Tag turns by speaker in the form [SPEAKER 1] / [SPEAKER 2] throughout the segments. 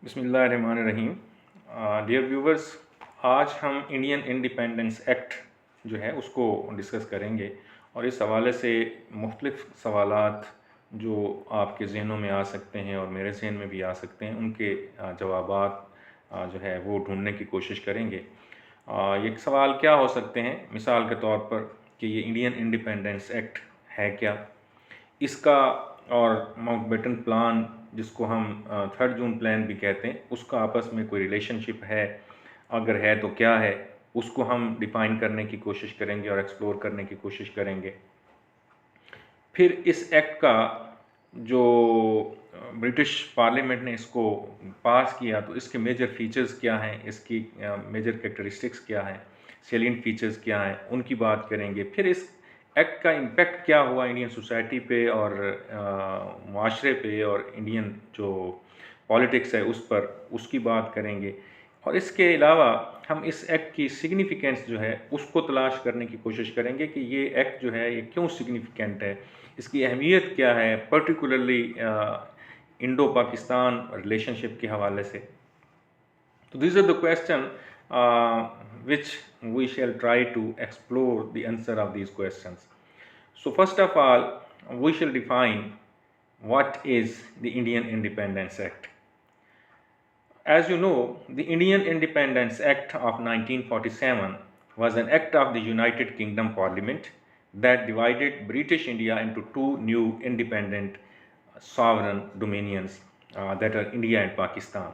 [SPEAKER 1] बिस्मिल्लाहिर्रहमानिर्रहीम। Dear viewers, आज हम इंडियन इंडिपेंडेंस एक्ट जो है उसको डिस्कस करेंगे और इस हवाले से मुख्तलिफ़ सवालात जो आपके ज़हनों में आ सकते हैं और मेरे ज़हन में भी आ सकते हैं, उनके जवाबात जो है वो ढूंढने की कोशिश करेंगे। ये सवाल क्या हो सकते हैं, मिसाल के तौर पर कि ये इंडियन इंडिपेंडेंस एक्ट है क्या, इसका और माउंटबेटन प्लान जिसको हम 3 जून प्लान भी कहते हैं, उसका आपस में कोई रिलेशनशिप है, अगर है तो क्या है, उसको हम डिफ़ाइन करने की कोशिश करेंगे और एक्सप्लोर करने की कोशिश करेंगे। फिर इस एक्ट का जो ब्रिटिश पार्लियामेंट ने इसको पास किया तो इसके मेजर फीचर्स क्या हैं, इसकी मेजर कैरेक्टरिस्टिक्स क्या हैं, सेलिएंट फीचर्स क्या हैं, उनकी बात करेंगे। फिर इस एक्ट का इम्पेक्ट क्या हुआ इंडियन सोसाइटी पे और माशरे पे और इंडियन जो पॉलिटिक्स है उस पर, उसकी बात करेंगे। और इसके अलावा हम इस एक्ट की सिग्निफिकेंस जो है उसको तलाश करने की कोशिश करेंगे कि ये एक्ट जो है ये क्यों सिग्निफिकेंट है, इसकी अहमियत क्या है, पर्टिकुलरली इंडो पाकिस्तान रिलेशनशिप के हवाले से। तो these are the question which we shall try to explore the answer of these questions. So first of all, we shall define what is the Indian Independence Act. As you know, the Indian Independence Act of 1947 was an act of the United Kingdom Parliament that divided British India into two new independent sovereign dominions that are India and Pakistan.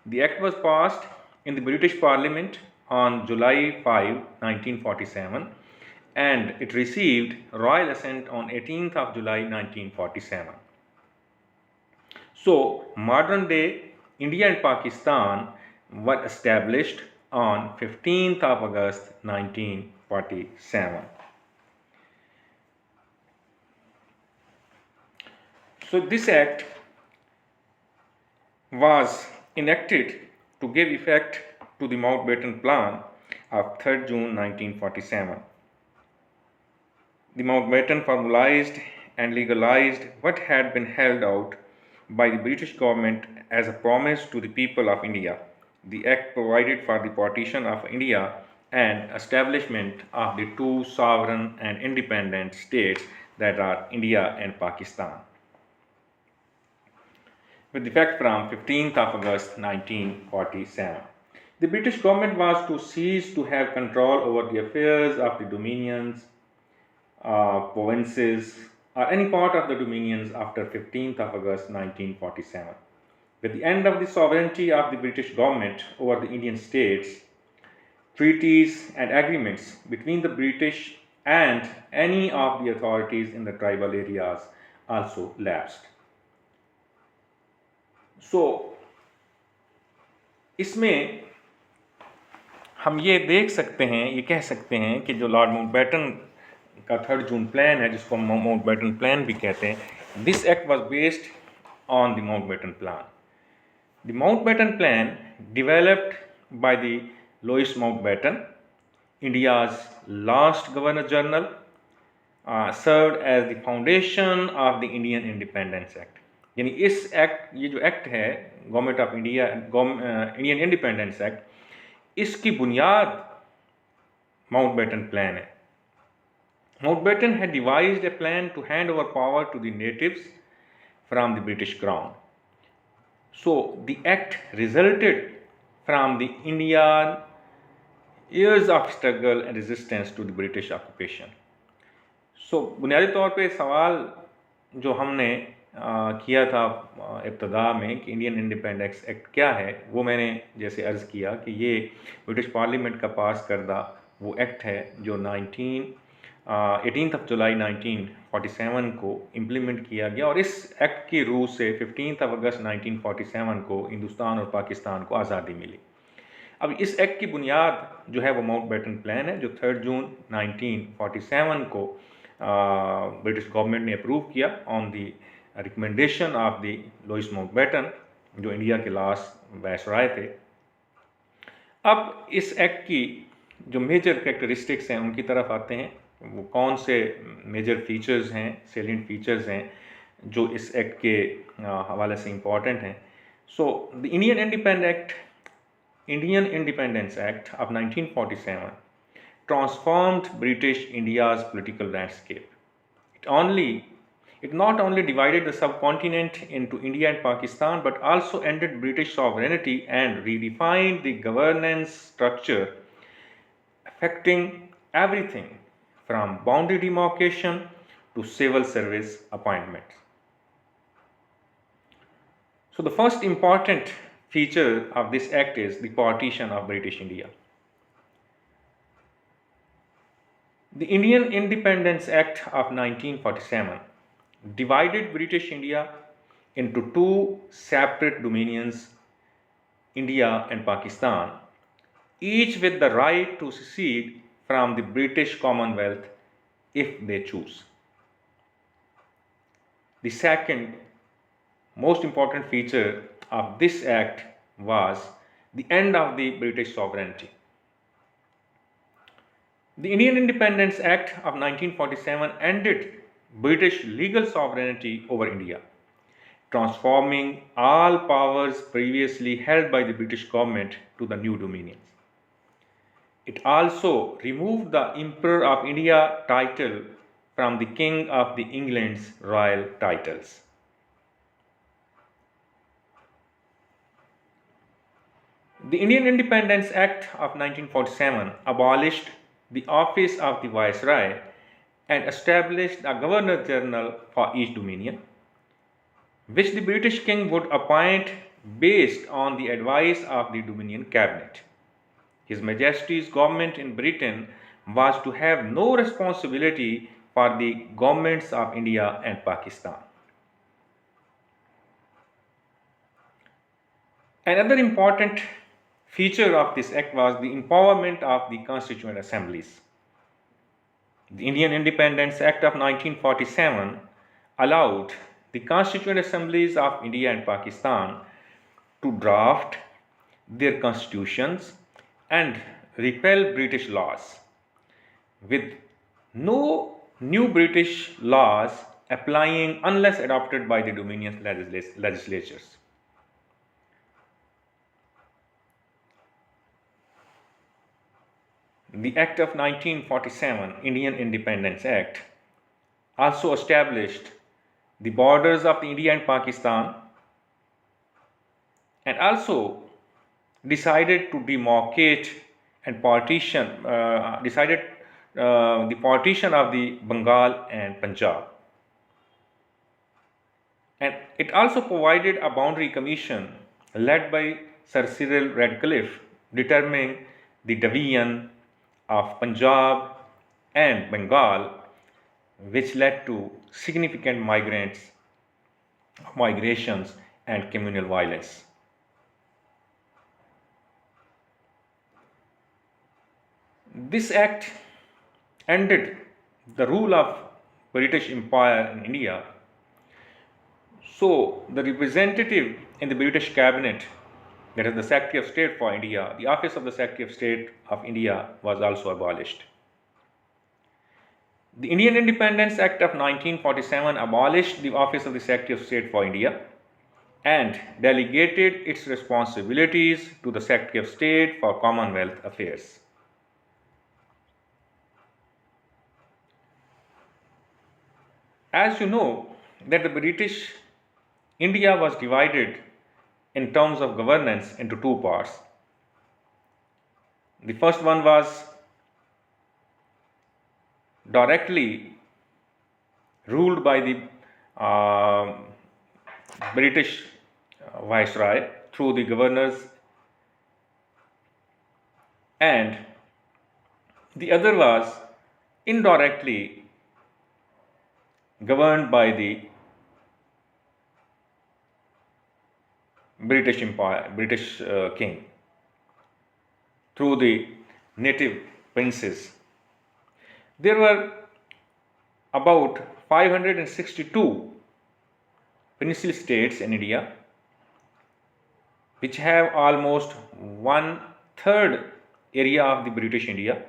[SPEAKER 1] The act was passed in the British Parliament on July 5, 1947, and it received royal assent on 18th of July 1947. So, modern day India and Pakistan were established on 15th of August 1947. So, this act was enacted to give effect to the Mountbatten Plan of 3rd June 1947. The Mountbatten formalized and legalized what had been held out by the British government as a promise to the people of India. The Act provided for the partition of India and establishment of the two sovereign and independent states that are India and Pakistan, with effect from 15th of August 1947. The British government was to cease to have control over the affairs of the dominions, provinces, or any part of the dominions after 15th of August 1947. With the end of the sovereignty of the British government over the Indian states, treaties and agreements between the British and any of the authorities in the tribal areas also lapsed. So, इसमें हम ये देख सकते हैं, ये कह सकते हैं कि जो लॉर्ड माउंटबेटन का 3rd जून प्लान है, जिसको माउंटबेटन प्लान भी कहते हैं, this act was based on the Mountbatten Plan. The Mountbatten Plan, developed by the Louis Mountbatten, India's last Governor General, served as the foundation of the Indian Independence Act. यानी इस act, ये जो act है government of India Indian independence act, इसकी बुनियाद Mountbatten plan है. Mountbatten had devised a plan to hand over power to the natives from the British Crown. So the act resulted from the Indian years of struggle and resistance to the British occupation. So बुनियादी तौर पे सवाल जो हमने किया था इब्तदा में कि इंडियन इंडिपेंडेंस एक्ट क्या है, वो मैंने जैसे अर्ज़ किया कि ये ब्रिटिश पार्लियामेंट का पास करदा वो एक्ट है जो 18 जुलाई 1947 को इम्प्लीमेंट किया गया, और इस एक्ट की रूह से 15 अगस्त 1947 को हिंदुस्तान और पाकिस्तान को आज़ादी मिली. अब इस एक्ट की बुनियाद जो है वो माउंटबेटन प्लान है, जो 3 जून 1947 को ब्रिटिश गवर्नमेंट ने अप्रूव किया on the recommendation of the Louis Mountbatten, जो इंडिया के लास्ट वायसराय थे. अब इस एक्ट की जो मेजर कैरेक्टरिस्टिक्स हैं उनकी तरफ आते हैं. वो कौन से मेजर फीचर्स हैं, सेलिएंट फीचर्स हैं जो इस एक्ट के हवाले से इम्पॉर्टेंट हैं. So the Indian Independence Act of 1947 transformed British India's political landscape. It only it not only divided the subcontinent into India and Pakistan, but also ended British sovereignty and redefined the governance structure, affecting everything from boundary demarcation to civil service appointments. So the first important feature of this act is the partition of British India. The Indian Independence Act of 1947 divided British India into two separate dominions, India and Pakistan, each with the right to secede from the British Commonwealth if they choose. The second most important feature of this act was the end of the British sovereignty. The Indian Independence Act of 1947 ended British legal sovereignty over India, transforming all powers previously held by the British government to the new dominions. It also removed the Emperor of India title from the King of the England's royal titles. The Indian Independence Act of 1947 abolished the office of the Viceroy and established a Governor General for each dominion, which the British King would appoint based on the advice of the Dominion Cabinet. His Majesty's government in Britain was to have no responsibility for the governments of India and Pakistan. Another important feature of this act was the empowerment of the constituent assemblies. The Indian Independence Act of 1947 allowed the constituent assemblies of India and Pakistan to draft their constitutions and repeal British laws, with no new British laws applying unless adopted by the Dominion legislatures. The Act of 1947, Indian Independence Act, also established the borders of India and Pakistan and also decided to demarcate and the partition of the Bengal and Punjab. And it also provided a boundary commission led by Sir Cyril Radcliffe, determining the division of Punjab and Bengal, which led to significant migrations and communal violence. This act ended the rule of British Empire in India. So the representative in the British cabinet, that is the Secretary of State for India, the office of the Secretary of State of India was also abolished. The Indian Independence Act of 1947 abolished the office of the Secretary of State for India and delegated its responsibilities to the Secretary of State for Commonwealth Affairs. As you know, that the British India was divided in terms of governance into two parts. The first one was directly ruled by the British Viceroy through the governors, and the other was indirectly governed by the British Empire, British King, through the native princes. There were about 562 princely states in India, which have almost 1/3 area of the British India.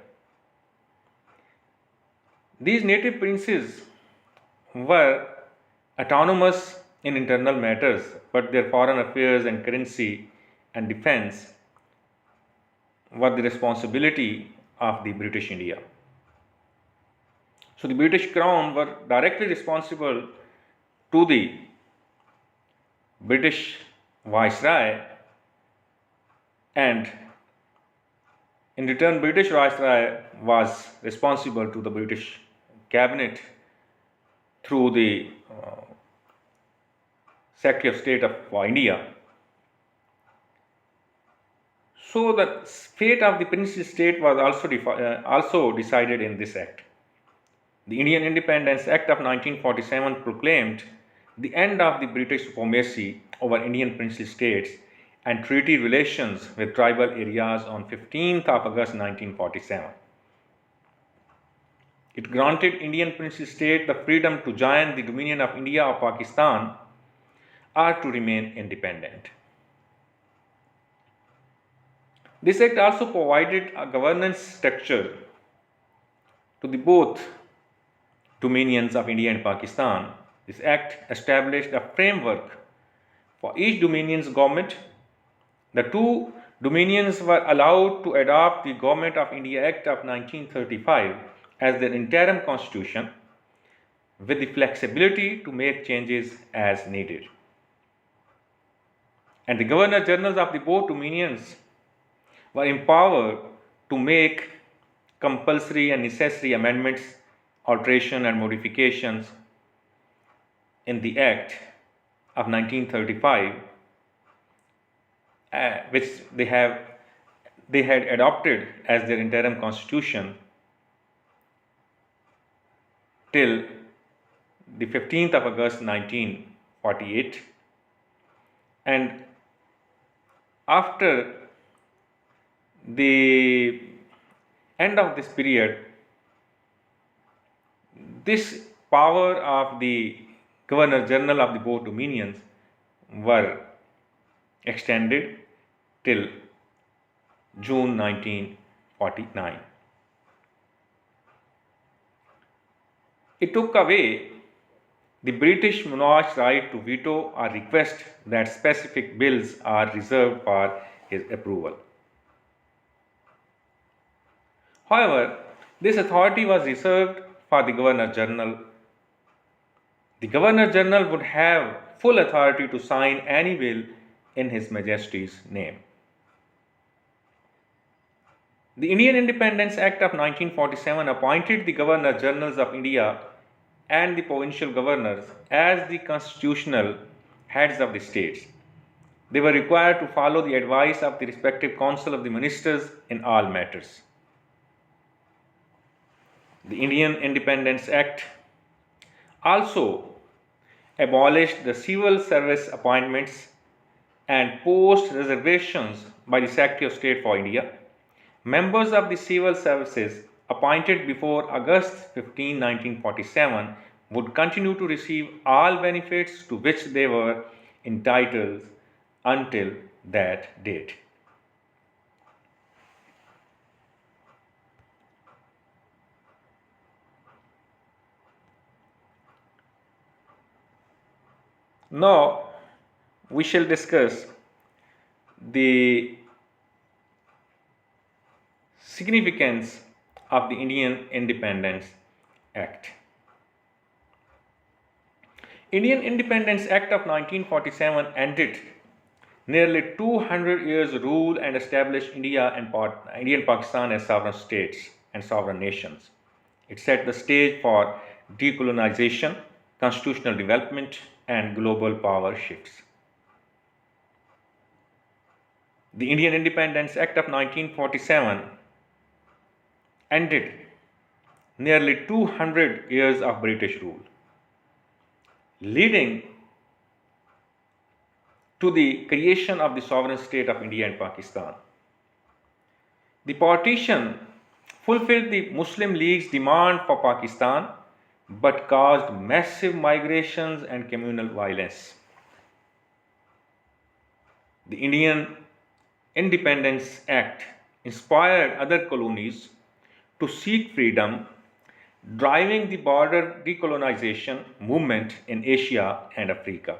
[SPEAKER 1] These native princes were autonomous in internal matters, but their foreign affairs and currency and defense were the responsibility of the British India. So the British Crown were directly responsible to the British Viceroy, and in return British Viceroy was responsible to the British Cabinet through the Secretary of State for India. So the fate of the princely state was also decided in this act. The Indian Independence Act of 1947 proclaimed the end of the British supremacy over Indian princely states and treaty relations with tribal areas on 15th of August 1947. It granted Indian princely state the freedom to join the Dominion of India or Pakistan or to remain independent. This act also provided a governance structure to the both dominions of India and Pakistan. This act established a framework for each dominion's government. The two dominions were allowed to adopt the Government of India Act of 1935 as their interim constitution, with the flexibility to make changes as needed. And the Governor Generals of the both dominions were empowered to make compulsory and necessary amendments, alteration and modifications in the Act of 1935, which they had adopted as their interim constitution till the 15th of August 1948. And after the end of this period, this power of the Governor General of the both dominions were extended till June 1949. It took away the British monarch's right to veto or request that specific bills are reserved for his approval. However, this authority was reserved for the Governor General. The Governor General would have full authority to sign any bill in His Majesty's name. The Indian Independence Act of 1947 appointed the Governor Generals of India and the provincial governors as the constitutional heads of the states. They were required to follow the advice of the respective Council of the Ministers in all matters. The Indian Independence Act also abolished the civil service appointments and post reservations by the Secretary of State for India. Members of the civil services appointed before August 15, 1947 would continue to receive all benefits to which they were entitled until that date. Now we shall discuss the significance of the Indian Independence Act. Indian Independence Act of 1947 ended nearly 200 years rule and established India and Pakistan as sovereign states and sovereign nations. It set the stage for decolonization, constitutional development, and global power shifts. The Indian Independence Act of 1947 ended nearly 200 years of British rule, leading to the creation of the sovereign state of India and Pakistan. The partition fulfilled the Muslim League's demand for Pakistan but caused massive migrations and communal violence. The Indian Independence Act inspired other colonies to seek freedom, driving the border decolonization movement in Asia and Africa.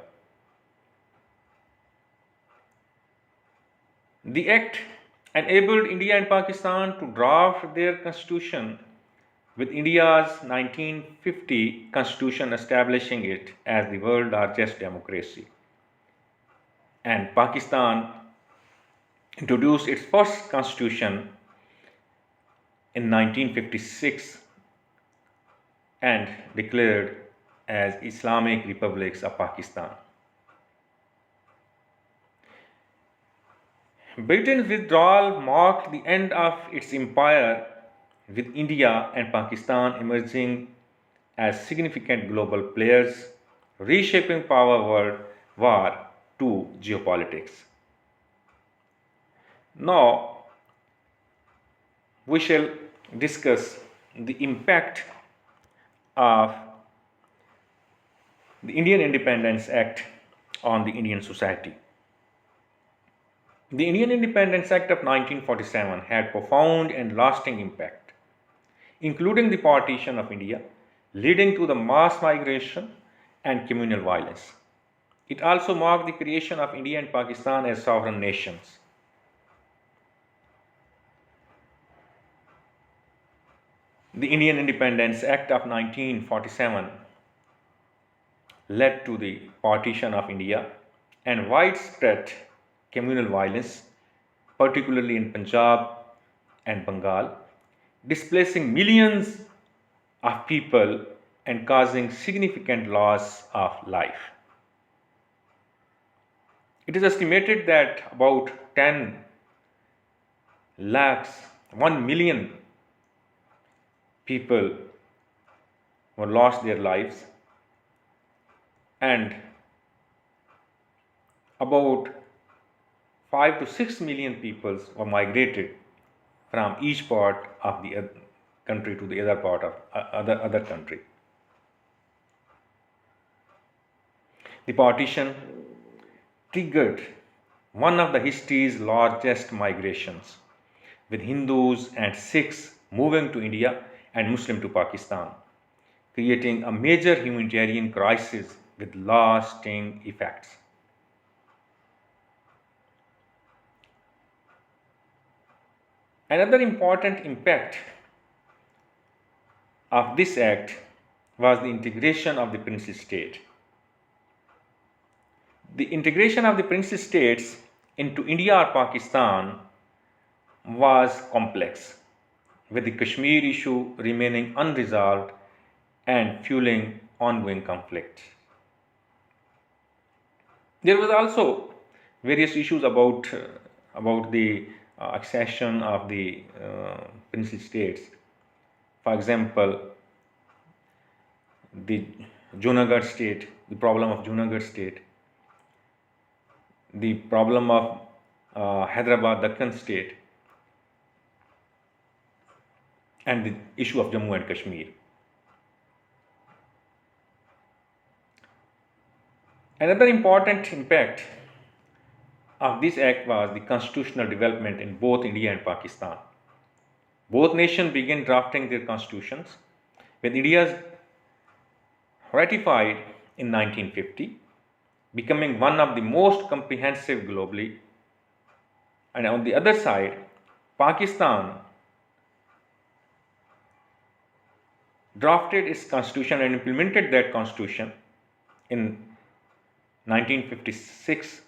[SPEAKER 1] The act enabled India and Pakistan to draft their constitution, with India's 1950 constitution establishing it as the world's largest democracy, and Pakistan introduced its first constitution in 1956 and declared as Islamic Republics of Pakistan. Britain's withdrawal marked the end of its empire, with India and Pakistan emerging as significant global players, reshaping power world war to geopolitics. Now, we shall discuss the impact of the Indian Independence Act on the Indian society. The Indian Independence Act of 1947 had profound and lasting impact, including the partition of India, leading to the mass migration and communal violence. It also marked the creation of India and Pakistan as sovereign nations. The Indian Independence Act of 1947 led to the partition of India and widespread communal violence, particularly in Punjab and Bengal, displacing millions of people and causing significant loss of life. It is estimated that about 10 lakhs, 1 million people were lost their lives, and about 5 to 6 million people were migrated from each part of the country to the other part of other country. The partition triggered one of the history's largest migrations, with Hindus and Sikhs moving to India and Muslim to Pakistan, creating a major humanitarian crisis with lasting effects. Another important impact of this act was the integration of the princely state. The integration of the princely states into India or Pakistan was complex, with the Kashmir issue remaining unresolved and fueling ongoing conflict. There was also various issues about the accession of the princely states. For example, the Junagadh state, the problem of Junagadh state, the problem of Hyderabad Deccan state, and the issue of Jammu and Kashmir. Another important impact of this act was the constitutional development in both India and Pakistan. Both nations began drafting their constitutions, with India's ratified in 1950, becoming one of the most comprehensive globally. And on the other side, Pakistan drafted its constitution and implemented that constitution in 1956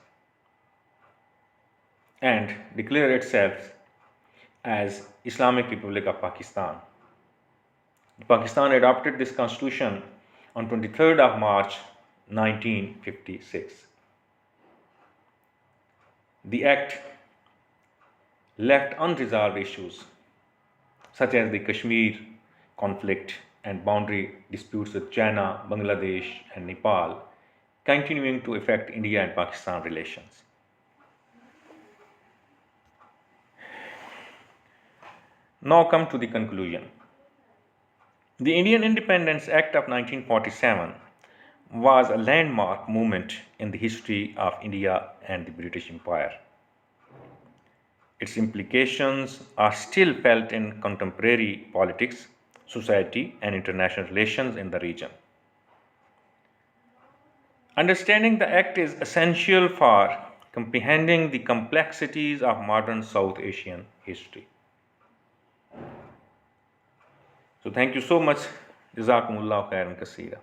[SPEAKER 1] and declared itself as Islamic Republic of Pakistan. Pakistan adopted this constitution on 23rd of March 1956. The act left unresolved issues such as the Kashmir conflict and boundary disputes with China, Bangladesh, and Nepal, continuing to affect India and Pakistan relations. Now come to the conclusion. The Indian Independence Act of 1947 was a landmark moment in the history of India and the British Empire. Its implications are still felt in contemporary politics, society, and international relations in the region. Understanding the Act is essential for comprehending the complexities of modern South Asian history. So thank you so much. Jazakumullah khairan kaseera.